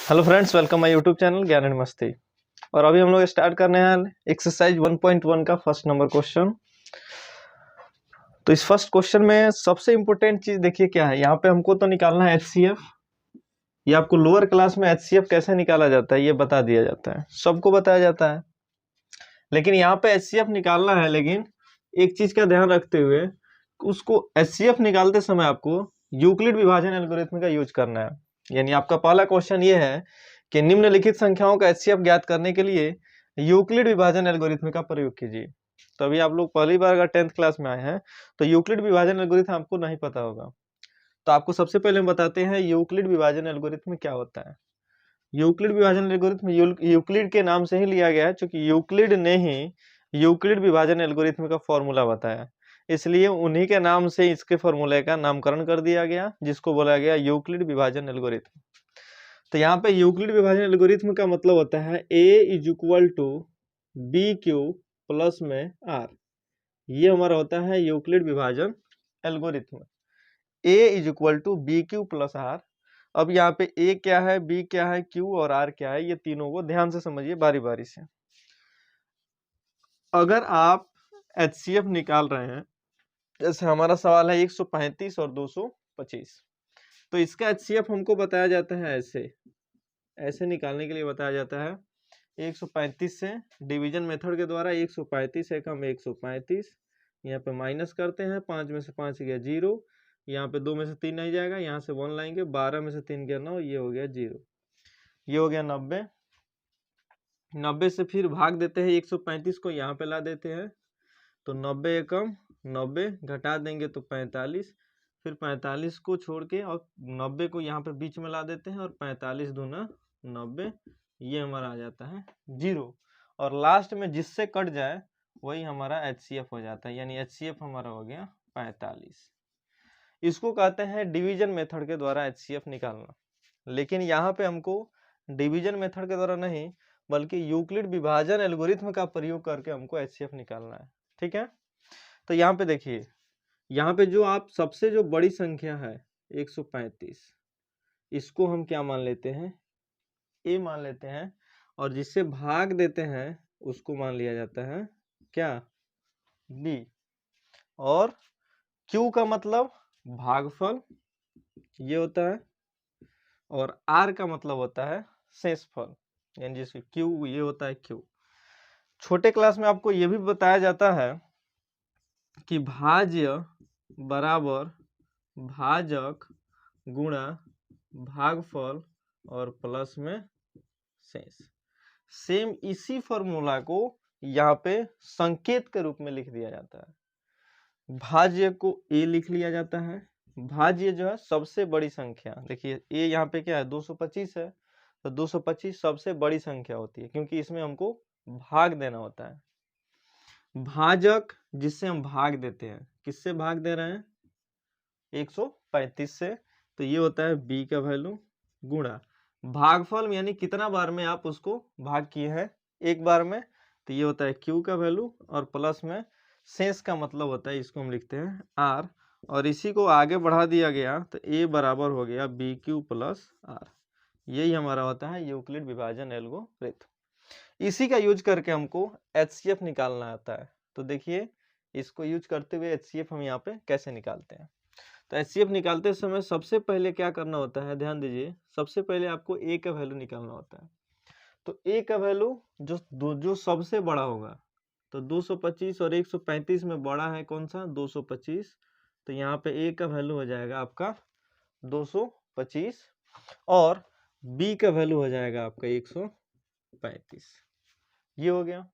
Hello friends, welcome my YouTube channel ज्ञान and मस्ती। और अभी हम लोग स्टार्ट करने हैं एक्सरसाइज 1.1 का फर्स्ट नंबर क्वेश्चन। तो इस फर्स्ट क्वेश्चन में सबसे इंपॉर्टेंट चीज देखिए क्या है। यहाँ पे हमको तो निकालना है एचसीएफ। ये आपको लोअर क्लास में एचसीएफ कैसे निकाला जाता है ये बता दिया जाता है, सबको बताया जाता है। लेकिन यहाँ पे एचसीएफ निकालना है, लेकिन एक चीज का ध्यान रखते हुए उसको एचसीएफ निकालते समय आपको यूक्लिड विभाजन एल्गोरिथम का यूज करना है। यानी आपका पहला क्वेश्चन ये है कि निम्नलिखित संख्याओं का एचसीएफ ज्ञात करने के लिए यूक्लिड विभाजन एल्गोरिथम का प्रयोग कीजिए। तो अभी आप लोग पहली बार अगर 10th क्लास में आए हैं तो यूक्लिड विभाजन एल्गोरिथम आपको नहीं पता होगा। तो आपको सबसे पहले हम बताते हैं यूक्लिड विभाजन एल्गोरिथम क्या होता है। यूक्लिड विभाजन एल्गोरिथम यूक्लिड के नाम से ही लिया गया है, क्योंकि यूक्लिड ने ही यूक्लिड विभाजन एल्गोरिथम का फॉर्मूला बताया, इसलिए उन्हीं के नाम से इसके फॉर्मूले का नामकरण कर दिया गया, जिसको बोला गया यूक्लिड विभाजन एल्गोरिथम। तो यहाँ पे यूक्लिड विभाजन एल्गोरिथम का मतलब होता है a is equal to B Q plus में आर। ये हमारा होता है यूक्लिड विभाजन algorithm. a is equal to B Q plus R. अब यहाँ पे a क्या है, b क्या है, q और r क्या है, ये तीनों को ध्यान से समझिए बारी बारी से। अगर आप एचसीएफ निकाल रहे हैं, जैसे हमारा सवाल है 135 और 225, तो इसका एचसीएफ हमको बताया जाता है ऐसे निकालने के लिए बताया जाता है 135 से डिवीजन मेथड के द्वारा 135 एकम 135, यहाँ पे माइनस करते हैं, 5 में से 5 गया 0, यहाँ पे 2 में से 3 नहीं जाएगा, यहाँ से 1 लाएंगे, 12 में से 3 गया 9, ये हो गया 0, ये हो गया 90। 90 से फिर भाग देते हैं 135 को यहाँ पे ला देते हैं, तो 90 एकम 90 घटा देंगे तो 45, फिर 45 को छोड़ के और 90 को यहाँ पे बीच में ला देते हैं और 45 दूना 90, ये हमारा आ जाता है 0। और लास्ट में जिससे कट जाए वही हमारा एचसीएफ हो जाता है, यानी एचसीएफ हमारा हो गया 45। इसको कहते हैं डिवीजन मेथड के द्वारा एचसीएफ निकालना। लेकिन यहाँ पे हमको डिवीजन मेथड के द्वारा नहीं, बल्कि यूक्लिड विभाजन एल्गोरिथम का प्रयोग करके हमको एचसीएफ निकालना है। ठीक है, तो यहाँ पे देखिए, यहाँ पे जो आप सबसे जो बड़ी संख्या है 135, इसको हम क्या मान लेते हैं, ए मान लेते हैं, और जिससे भाग देते हैं उसको मान लिया जाता है क्या, बी। और क्यू का मतलब भागफल ये होता है, और आर का मतलब होता है शेषफल, यानी जिसको क्यू ये होता है क्यू। छोटे क्लास में आपको ये भी बताया जाता है कि भाज्य बराबर भाजक गुणा भागफल और प्लस में शेष। सेम इसी फॉर्मूला को यहाँ पे संकेत के रूप में लिख दिया जाता है। भाज्य को a लिख लिया जाता है। भाज्य जो है सबसे बड़ी संख्या, देखिए a यहाँ पे क्या है 225 है, तो 225 सबसे बड़ी संख्या होती है, क्योंकि इसमें हमको भाग देना होता है। भाजक जिससे हम भाग देते हैं, किससे भाग दे रहे हैं 135 से, तो ये होता है b का वैल्यू, गुणा भागफल यानी कितना बार में आप उसको भाग किए हैं, एक बार में, तो ये होता है q का वैल्यू, और प्लस में शेष का मतलब होता है, इसको हम लिखते हैं r, और इसी को आगे बढ़ा दिया गया तो a बराबर हो गया बी क्यू प्लस आर। यही हमारा होता है यूक्लिड विभाजन एल्गोरिथम। इसी का यूज करके हमको एचसीएफ निकालना आता है। तो देखिए, इसको यूज करते हुए एचसीएफ हम यहाँ पे कैसे निकालते हैं। तो एचसीएफ निकालते समय सबसे पहले क्या करना होता है, ध्यान दीजिए, सबसे पहले आपको ए का वैल्यू निकालना होता है। तो ए का वैल्यू जो सबसे बड़ा होगा, तो 225 और 135 में बड़ा है कौन सा, 225, तो यहाँ पे ए का वैल्यू हो जाएगा आपका 225, और बी का वैल्यू हो जाएगा आपका 135। ये हो गया,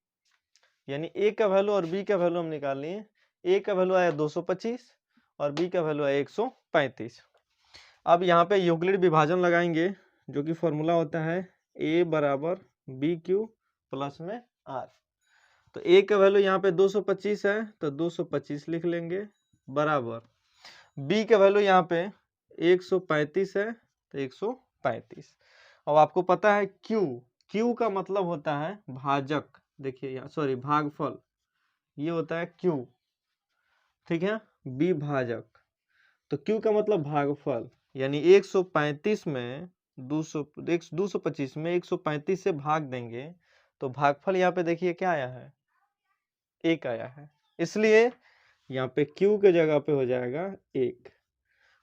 यानी ए का वैल्यू और बी का वैल्यू हम निकाल लिए। ए का वैल्यू आया 225 और बी का वैल्यू आया 135। अब यहाँ पे यूक्लिड विभाजन लगाएंगे, जो कि फॉर्मूला होता है ए बराबर बी क्यू प्लस में आर। तो ए का वैल्यू यहाँ पे 225 है, तो 225 लिख लेंगे, बराबर बी का वैल्यू यहाँ पे 135 है, तो 135। अब आपको पता है क्यू का मतलब होता है भाजक, देखिए यहाँ सॉरी भागफल, ये होता है क्यू, ठीक है, बी भाजक, तो क्यू का मतलब भागफल, यानी 135 में 225 में 135 से भाग देंगे तो भागफल यहाँ पे देखिए क्या आया है, 1 आया है, इसलिए यहाँ पे Q के जगह पे हो जाएगा 1।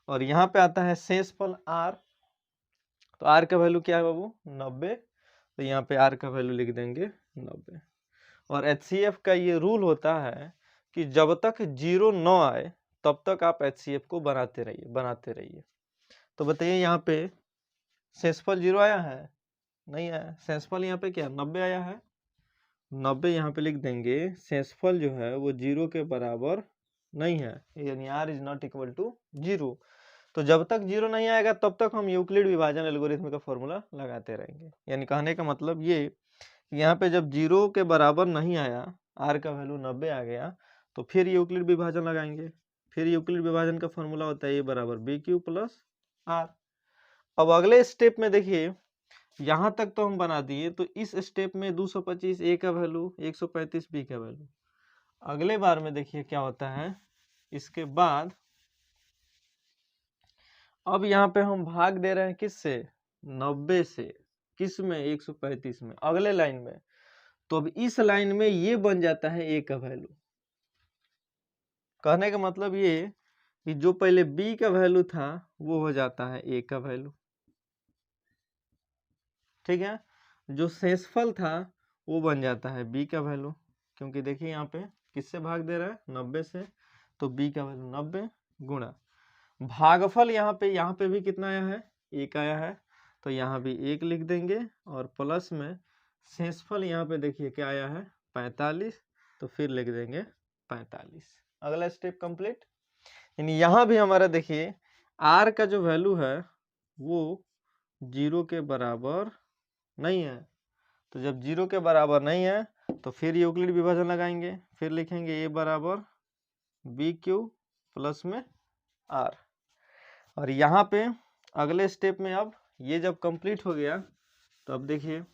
और यहाँ पे आता है शेषफल R, तो R का वैल्यू क्या है बाबू, 90, तो यहाँ पे R का वैल्यू लिख देंगे 90। और HCF का ये रूल होता है कि जब तक 0 न आए तब तक आप HCF को बनाते रहिए। तो बताइए यहाँ पे शेषफल 0 आया है, नहीं आया, शेषफल यहाँ पे क्या 90 आया है, 90 यहाँ पे लिख देंगे। शेषफल जो है वो 0 के बराबर नहीं है, यानी R is not equal to 0। तो जब तक 0 नहीं आएगा तब तक हम यूक्लिड विभाजन एल्गोरिथम का फॉर्मूला लगाते रहेंगे। यानी कहने का मतलब ये, यहाँ पे जब 0 के बराबर नहीं आया, R का वैल्यू 90 आ गया, तो फिर यूक्लिड विभाजन लगाएंगे। फिर यूक्लिड विभाजन का फॉर्मूला होता है A बराबर BQ प्लस R। अब अगले स्टेप में देखिए, यहाँ तक तो हम बना दिए, तो इस स्टेप में 225 A का वैल्यू, 135 B का वैल्यू। अगले बार में देखिए क्या होता है, इसके बाद अब यहाँ पे हम भाग दे रहे हैं किससे, 90 से, किस में, 135 में, अगले लाइन में। तो अब इस लाइन में ये बन जाता है A का वैल्यू। कहने का मतलब ये कि जो पहले B का वैल्यू था वो हो जाता है A का वैल्यू, ठीक है। जो शेषफल था वो बन जाता है B का वैल्यू, क्योंकि देखिए यहाँ पे किससे भाग दे रहा है, 90 से, तो B का वैल्यू 90 गुणा भागफल, यहाँ पे भी कितना आया है, 1 आया है, तो यहाँ भी 1 लिख देंगे। और प्लस में शेषफल यहाँ पे देखिए क्या आया है, 45, तो फिर लिख देंगे 45। अगला स्टेप कंप्लीट। यानी यहाँ भी हमारा देखिए R का जो वैल्यू है वो 0 के बराबर नहीं है, तो जब 0 के बराबर नहीं है तो फिर यूक्लिड विभाजन लगाएंगे, फिर लिखेंगे A बराबर BQ प्लस में R। और यहाँ पे अगले स्टेप में अब ये जब कंप्लीट हो गया तो अब देखिए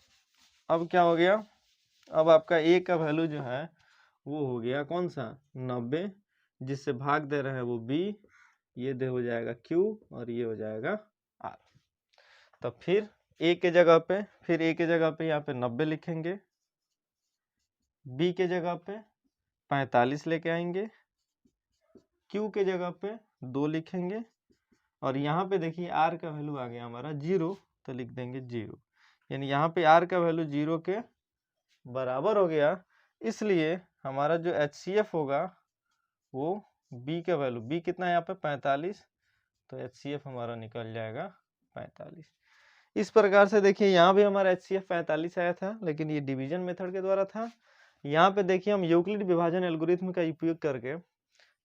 अब क्या हो गया, अब आपका A का वैल्यू जो है वो हो गया कौन सा, 90, जिससे भाग दे रहे हैं वो B, ये दे हो जाएगा Q और ये हो जाएगा R। तब फिर A के जगह पे यहाँ पे 90 लिखेंगे, B के जगह पे 45 लेके आएंगे, Q के जगह पे 2 लिखेंगे, और यहाँ पे देखिए R का वैल्यू आ गया हमारा 0, तो लिख देंगे 0। यानी यहाँ पे R का वैल्यू 0 के बराबर हो गया, इसलिए हमारा जो HCF होगा वो B का वैल्यू, B कितना है यहाँ पे 45, तो HCF हमारा निकल जाएगा 45। इस प्रकार से देखिए यहाँ भी हमारा HCF 45 आया था, लेकिन ये डिवीजन मेथड के द्वारा था। यहाँ पे देखिए हम यूक्लिड विभाजन एल्गोरिथम का उपयोग करके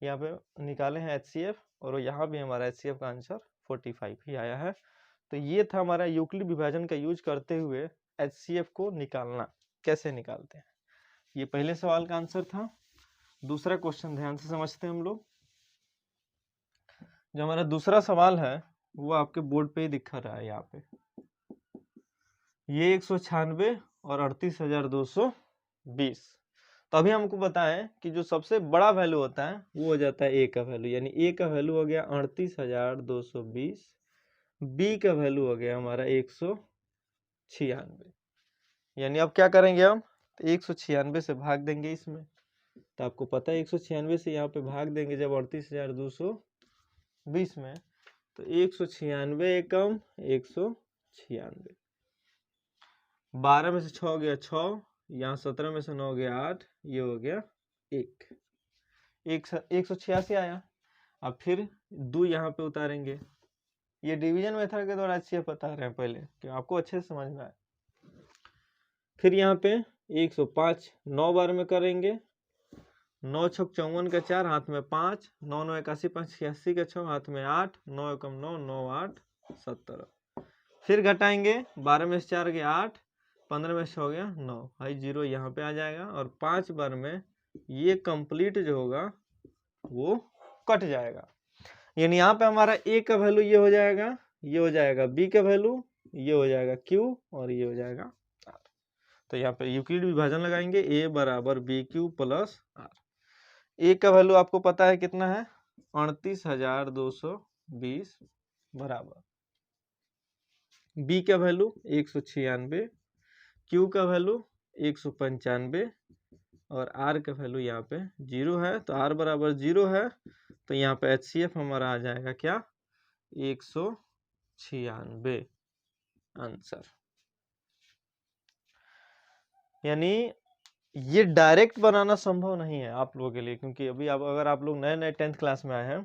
यहाँ पे निकाले हैं HCF, और यहाँ भी हमारा HCF का आंसर 45 ही आया है। तो ये था हमारा यूक्लिड विभाजन का यूज करते हुए HCF को निकालना, कैसे निकालते हैं। ये पहले सवाल का आंसर था। दूसरा क्वेश्चन ध्यान से समझते हैं हम लोग। जो हमारा दूसरा सवाल है वो आपके बोर्ड पे ही दिख रहा है यहाँ पे। ये 196 और 38,220। तो अभी हमको बताएं कि जो सबसे बड़ा वैल्यू होता है वो हो जाता है A का वैल्यू, यानी A का वैल्यू हो गया 38,220, B का वैल्यू हो गया हमारा 196। यानी अब क्या करेंगे हम, तो 196 से भाग देंगे इसमें। तो आपको पता है 196 से यहाँ पे भाग देंगे जब 38,220 में, तो 196 एकम 196, 12 में से 6 हो गया 6, यहाँ 17 में से 9 हो गया 8, ये हो गया 186 आया। अब फिर 2 यहाँ पे उतारेंगे, ये डिवीजन मेथड के द्वारा अच्छे बता रहे हैं पहले कि आपको अच्छे से समझ में आए। फिर यहाँ पे 105 9 बार में करेंगे, 9 छक 54 का 4, हाथ में 5, 9 9 81 5 86 का 6, हाथ में 8, 9 एकम 9, 9 8 17। फिर घटाएंगे, 12 में से 4 गया 8, 15 में से हो गया 9, भाई 0 यहाँ पे आ जाएगा, और 5 बार में ये कंप्लीट जो होगा वो कट जाएगा। यानी यहाँ पे हमारा A का वैल्यू ये हो जाएगा, ये हो जाएगा B का वैल्यू, ये हो जाएगा Q, और ये हो जाएगा R। तो यहाँ पे यूक्लिड विभाजन लगाएंगे, A बराबर BQ प्लस R। A का वैल्यू आपको पता है कितना है, 38,220 बराबर बी का वैल्यू 196, क्यू का वैल्यू 195 और आर का वैल्यू यहाँ पे 0 है। तो आर बराबर 0 है, तो यहाँ पे HCF हमारा आ जाएगा क्या, 196 आंसर। यानी ये डायरेक्ट बनाना संभव नहीं है आप लोगों के लिए, क्योंकि अभी आप अगर आप लोग नए नए 10th क्लास में आए हैं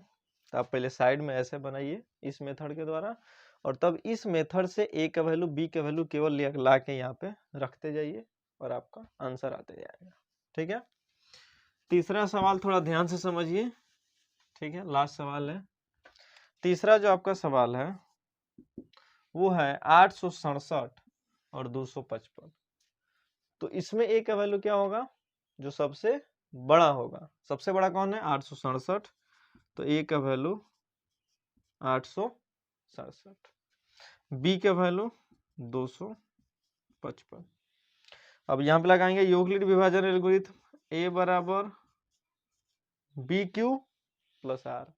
तो आप पहले साइड में ऐसे बनाइए इस मेथड के द्वारा, और तब इस मेथड से ए का वैल्यू बी का वैल्यू केवल ला के यहाँ पे रखते जाइए और आपका आंसर आते जाएगा। ठीक है, तीसरा सवाल थोड़ा ध्यान से समझिए। ठीक है, लास्ट सवाल है। तीसरा जो आपका सवाल है वो है 867 और 255। तो इसमें ए का वैल्यू क्या होगा, जो सबसे बड़ा होगा। सबसे बड़ा कौन है, 867, तो ए का वैल्यू 867, बी का वैल्यू 255। अब यहाँ पे लगाएंगे यूक्लिड विभाजन एल्गोरिथम, ए बराबर बी क्यू प्लस आर।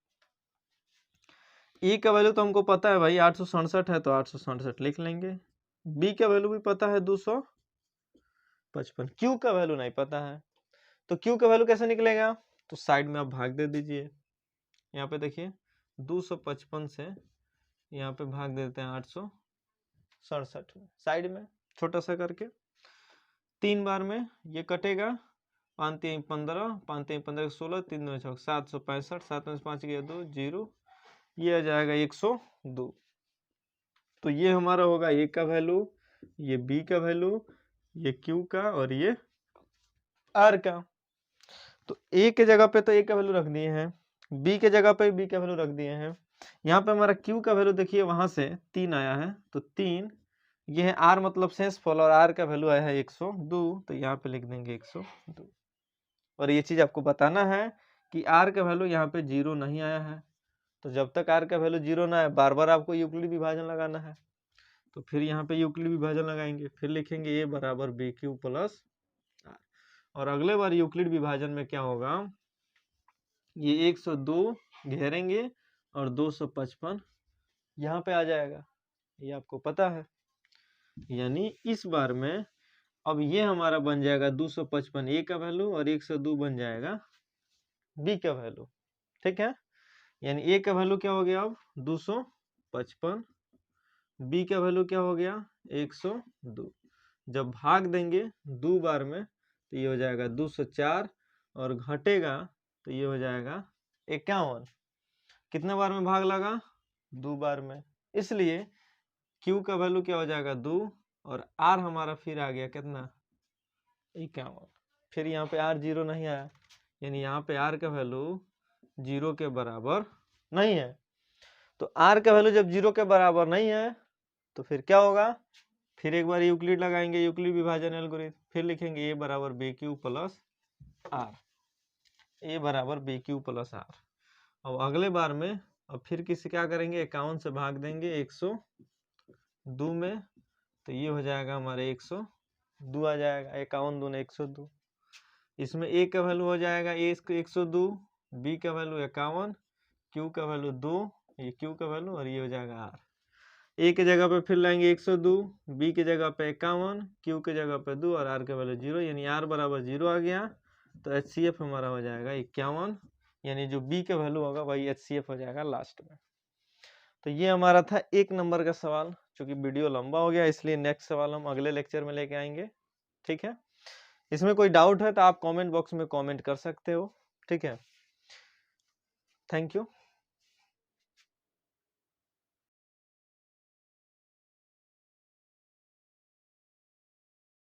ए का वैल्यू तो हमको पता है भाई 867 है, तो 867 लिख लेंगे। बी का वैल्यू भी पता है 255, क्यू का वैल्यू नहीं पता है, तो क्यू का वैल्यू कैसे निकलेगा, तो साइड में आप भाग दे दीजिए। यहाँ पे देखिए 255 से यहाँ पे भाग देते हैं 867 में, साइड में छोटा सा करके। 3 बार में ये कटेगा, 5 3 15, 5 3 15 16, 3 2 6 765, 7 में 5 गया 2 0, ये आ जाएगा 102। तो ये हमारा होगा ए का वैल्यू, ये बी का वैल्यू, ये क्यू का और ये आर का। तो ए के जगह पे तो ए का वैल्यू रख दिए हैं, बी के जगह पे बी का वैल्यू रख दिए हैं। यहाँ पे हमारा क्यू का वैल्यू देखिए वहां से 3 आया है, तो 3 ये है आर मतलब शेषफल, और आर का वैल्यू आया है 102, तो यहाँ पे लिख देंगे 102। और ये चीज आपको बताना है कि आर का वैल्यू यहाँ पे 0 नहीं आया है, तो जब तक आर का वैल्यू 0 ना आए बार बार आपको यूक्लिड विभाजन लगाना है। तो फिर यहाँ पे यूक्लिड विभाजन लगाएंगे, फिर लिखेंगे ए बराबर बी क्यू प्लस आर। और अगले बार यूक्लिड विभाजन में क्या होगा, ये 102 घेरेंगे और 255 यहाँ पे आ जाएगा, ये आपको पता है। यानी इस बार में अब ये हमारा बन जाएगा 255 ए का वैल्यू और 102 बन जाएगा बी का वैल्यू। ठीक है, यानी ए का वैल्यू क्या हो गया अब 255, बी का वैल्यू क्या हो गया 102। जब भाग देंगे 2 बार में तो ये हो जाएगा 204, और घटेगा तो ये हो जाएगा 51। कितने बार में भाग लगा, 2 बार में, इसलिए Q का वैल्यू क्या हो जाएगा 2, और R हमारा फिर आ गया कितना 51। फिर यहाँ पे R 0 नहीं आया, यानी यहाँ पे R का वैल्यू 0 के बराबर नहीं है। तो R का वैल्यू जब 0 के बराबर नहीं है तो फिर क्या होगा, फिर एक बार यूक्लिड लगाएंगे, यूक्लिड विभाजन एल्गोरिथम, फिर लिखेंगे ए बराबर बी क्यू प्लस आर, ए बराबर बी क्यू प्लस आर। अब अगले बार में अब फिर किसी क्या करेंगे, 51 से भाग देंगे 102 में, तो ये हो जाएगा हमारे 102 आ जाएगा, 51 दूने 102। इसमें ए का वैल्यू हो जाएगा ए 102, बी का वैल्यू 51, क्यू का वैल्यू 2, ये क्यू का वैल्यू, और ये हो जाएगा आर। ए के जगह पे फिर लाएंगे 102, बी के जगह पे 51, क्यू के जगह पे 2 और आर का वैल्यू 0, यानी आर बराबर 0 आ गया। तो HCF हमारा हो जाएगा 51, यानी जो बी का वैल्यू होगा वही HCF हो जाएगा लास्ट में। तो ये हमारा था 1 नंबर का सवाल। चूंकि वीडियो लंबा हो गया इसलिए नेक्स्ट सवाल हम अगले लेक्चर में लेके आएंगे। ठीक है, इसमें कोई डाउट है तो आप कमेंट बॉक्स में कमेंट कर सकते हो। ठीक है, थैंक यू।